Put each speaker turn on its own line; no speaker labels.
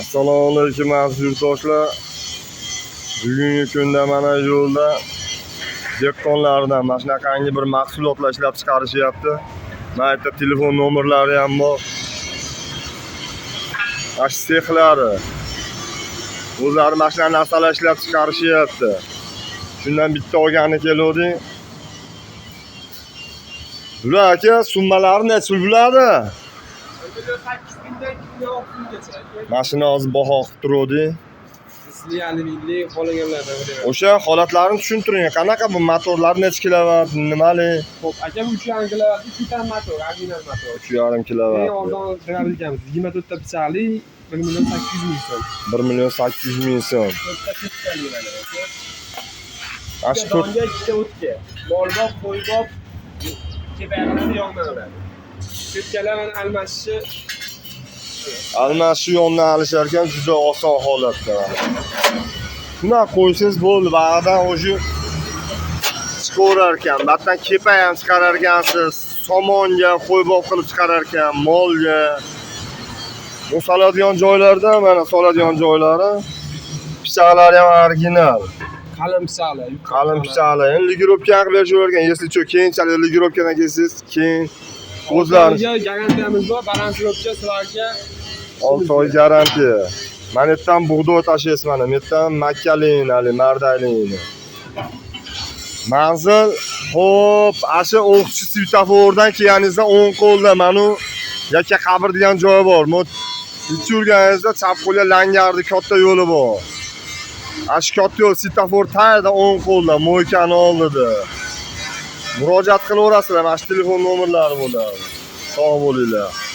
Assalomu alaykum aziz yurtdoshlar. Bugungi kunda mana yo'lda dehqonlardan mana shunaqangi bir mahsulotlar ishlab chiqarishyapti. Mana yerda telefon nomerlari ham bor. Ash sexlari. O'zlari mana shunaqa narsalar ishlab chiqarishyapti. Shundan bitta olgani keluvdik. Bular aka summalari necha pul bo'ladi?
8 kundan 2 kungacha.
Mashina hozir baho qilib turuvdik.
Sizlarni bildik, qolganlardan biri.
O'sha holatlarini tushuntiring. Qanaqa bu motorlar necha kilovat, nimali?
Xo'p, aka bu 3,5 kilovat, 2 ta motor, original motor.
3,5 kilovat.
Eng arzon qilamiz. 24 ta pichali 1 million 800 ming so'm.
1 million 800 ming so'm.
4 ta pichali bo'ladi.
Ash
Donga 2 ta o'tga. Molbob, qo'ybob, kebalarni yog'lanadi. Ketkalarni
almashish yondan alishar ekan, juda oson holatda. Shuna qo'ysangiz bo'ldi, ba'dan o'sha chiqarar ekan. Batdan kepa ham chiqarar ekansiz, somonga qo'ybob qilib chiqarar ekan, molga. Bu soladigan joylarda mana soladigan joylari pichoqlari ham original.
qalin pichali.
Qalin pichoqlar. Endi ligirovka qilib berishavergan. Если что, keyinchalik ligirovkadan kelsangiz, keyin o'zlaringiz
garantiyamiz bor. Balansировка sizlarga
6 oy garantiya. Mana yerdan bug'doy tashiysiz mana. Bu yerdan makkalin, hali mardalin. Manzil, xo'p, asha o'qchi svetofordan kelganingizda o'ng qo'lda mana yakka qabr degan joyi bor. Ichi yurganingizda chap qo'lga Langardi katta yo'li bor. Ash katta yo'l svetofor tagida o'ng qo'lda mo'ykani oldida. Murojaat qilaverasizlar, mana shu telefon nomerlari bo'ladi. Sog' bo'linglar.